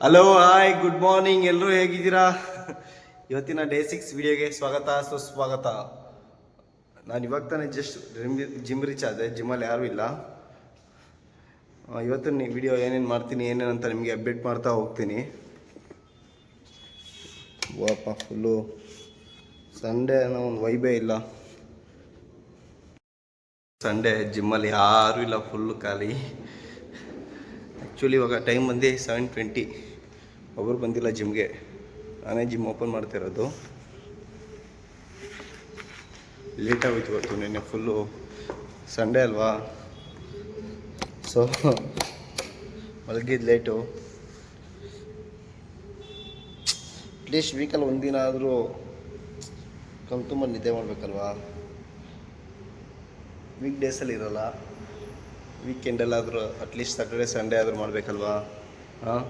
Hello hi good morning, ಎಲ್ಲರೂ ಹೇಗಿದ್ದೀರಾ? ಇವತ್ತಿನ ಡೇ 6 ವಿಡಿಯೋಗೆ ಸ್ವಾಗತ ಸುಸ್ವಾಗತ. ನಾನು ಇವಾಗ ತಾನೇ ಜಸ್ಟ್ ಜಿಮ್ ರೀಚ್ ಆದೆ. ಜಿಮ್ಮಲ್ಲಿ ಯಾರೂ ಇಲ್ಲ. ಇವತ್ತಿನ ವಿಡಿಯೋ ಏನೇನು ಮಾಡ್ತೀನಿ ಏನೇನಂತ ನಿಮಗೆ ಅಪ್ಡೇಟ್ ಮಾಡ್ತಾ ಹೋಗ್ತೀನಿ. ವಾಪ ಫುಲ್ಲು ಸಂಡೇ ಅನ್ನೋ ಒಂದು ವೈಬೇ ಇಲ್ಲ. ಸಂಡೇ ಜಿಮ್ಮಲ್ಲಿ ಯಾರೂ ಇಲ್ಲ, ಫುಲ್ಲು ಖಾಲಿ. ಆ್ಯಕ್ಚುಲಿ ಇವಾಗ ಟೈಮ್ ಬಂದು 7:20. ಒಬ್ಬರು ಬಂದಿಲ್ಲ ಜಿಮ್ಗೆ. ನಾನೇ ಜಿಮ್ ಓಪನ್ ಮಾಡ್ತಿರೋದು. ಲೇಟಾಗೋಯ್ತು ಇವತ್ತು. ನಿನ್ನೆ ಫುಲ್ಲು ಸಂಡೇ ಅಲ್ವಾ, ಸೊ ಮಲಗಿದ್ದು ಲೇಟು. ಅಟ್ಲೀಸ್ಟ್ ವೀಕಲ್ಲಿ ಒಂದಿನ ಆದರೂ ತುಂಬ ನಿದ್ದೆ ಮಾಡಬೇಕಲ್ವಾ. ವೀಕ್ ಡೇಸಲ್ಲಿ ಇರೋಲ್ಲ, ವೀಕೆಂಡಲ್ಲಾದರೂ ಅಟ್ಲೀಸ್ಟ್ ಸ್ಯಾಟರ್ಡೇ ಸಂಡೇ ಆದರೂ ಮಾಡಬೇಕಲ್ವಾ. ಹಾಂ,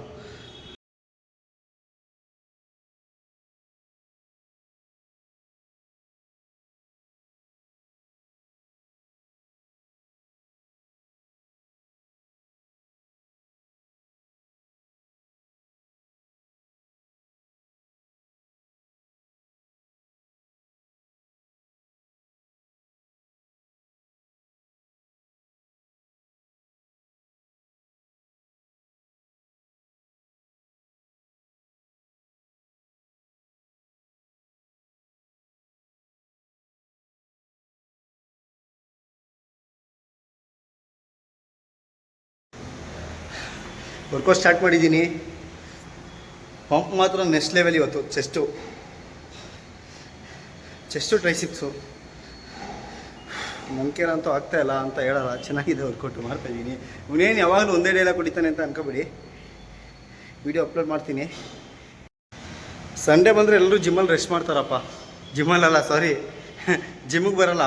ವರ್ಕೌಟ್ ಸ್ಟಾರ್ಟ್ ಮಾಡಿದ್ದೀನಿ. ಪಂಪ್ ಮಾತ್ರ ನೆಕ್ಸ್ಟ್ ಲೆವೆಲ್ ಇವತ್ತು. ಚೆಸ್ಟು ಟ್ರೈಸಿಪ್ಸು ನಂಬಿಕೆನಂತೂ ಆಗ್ತಾಯಿಲ್ಲ ಅಂತ ಹೇಳಲ್ಲ. ಚೆನ್ನಾಗಿದೆ ವರ್ಕೌಟು, ಮಾಡ್ತಾಯಿದ್ದೀನಿ. ಇವನೇನು ಯಾವಾಗಲೂ ಒಂದೇ ಡೇಲ ಕುಡಿತಾನೆ ಅಂತ ಅನ್ಕೋಬೇಡಿ. ವಿಡಿಯೋ ಅಪ್ಲೋಡ್ ಮಾಡ್ತೀನಿ. ಸಂಡೇ ಬಂದರೆ ಎಲ್ಲರೂ ಜಿಮ್ಮಲ್ಲಿ ರೆಸ್ಟ್ ಮಾಡ್ತಾರಪ್ಪ. ಜಿಮ್ಮಲ್ಲ, ಸಾರಿ, ಜಿಮ್ಮಿಗೆ ಬರೋಲ್ಲ,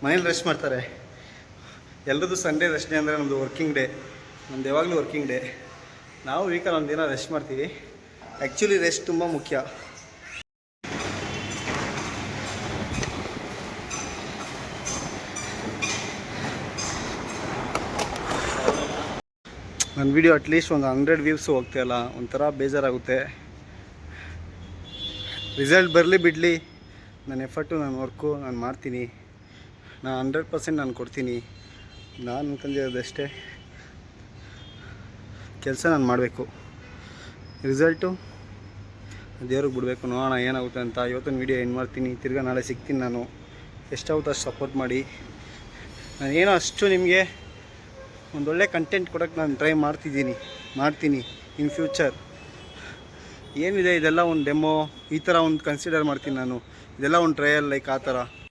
ಮನೇಲಿ ರೆಸ್ಟ್ ಮಾಡ್ತಾರೆ. ಎಲ್ಲರದ್ದು ಸಂಡೇ ರೆಸ್ಟ್ ಡೇ ಅಂದರೆ ನಮ್ಮದು ವರ್ಕಿಂಗ್ ಡೇ. ನಮ್ದು ಯಾವಾಗಲೂ ವರ್ಕಿಂಗ್ ಡೇ. ನಾವು ವೀಕಲ್ಲಿ ಒಂದು ದಿನ ರೆಸ್ಟ್ ಮಾಡ್ತೀವಿ. ಆ್ಯಕ್ಚುಲಿ ರೆಸ್ಟ್ ತುಂಬ ಮುಖ್ಯ. ನನ್ನ ವಿಡಿಯೋ ಅಟ್ಲೀಸ್ಟ್ ಒಂದು 100 ವ್ಯೂಸು ಹೋಗ್ತಾಯಿಲ್ಲ, ಒಂಥರ ಬೇಜಾರಾಗುತ್ತೆ. ರಿಸಲ್ಟ್ ಬರಲಿ ಬಿಡಲಿ, ನನ್ನ ಎಫರ್ಟು, ನನ್ನ ವರ್ಕು ನಾನು ಮಾಡ್ತೀನಿ. ನಾನು 100% ನಾನು ಕೊಡ್ತೀನಿ. ನಾನು ಅನ್ಕೊಂಡಿರೋದಷ್ಟೇ, ಕೆಲಸ ನಾನು ಮಾಡಬೇಕು. ರಿಸಲ್ಟು ದೇವ್ರಿಗೆ ಬಿಡಬೇಕು. ನೋಡೋಣ ಏನಾಗುತ್ತೆ ಅಂತ. ಇವತ್ತಿನ ವೀಡಿಯೋ ಏನು ಮಾಡ್ತೀನಿ, ತಿರ್ಗಾ ನಾಳೆ ಸಿಗ್ತೀನಿ ನಾನು. ಎಷ್ಟಾಗುತ್ತೆ ಅಷ್ಟು ಸಪೋರ್ಟ್ ಮಾಡಿ. ನಾನು ಏನೋ ಅಷ್ಟು ನಿಮಗೆ ಒಂದೊಳ್ಳೆ ಕಂಟೆಂಟ್ ಕೊಡೋಕ್ಕೆ ನಾನು ಟ್ರೈ ಮಾಡ್ತೀನಿ ಇನ್ ಫ್ಯೂಚರ್. ಏನಿದೆ ಇದೆಲ್ಲ ಒಂದು ಡೆಮೋ ಈ ಥರ ಒಂದು ಕನ್ಸಿಡರ್ ಮಾಡ್ತೀನಿ ನಾನು. ಇದೆಲ್ಲ ಒಂದು ಟ್ರಯಲ್ ಲೈಕ್ ಆ ಥರ.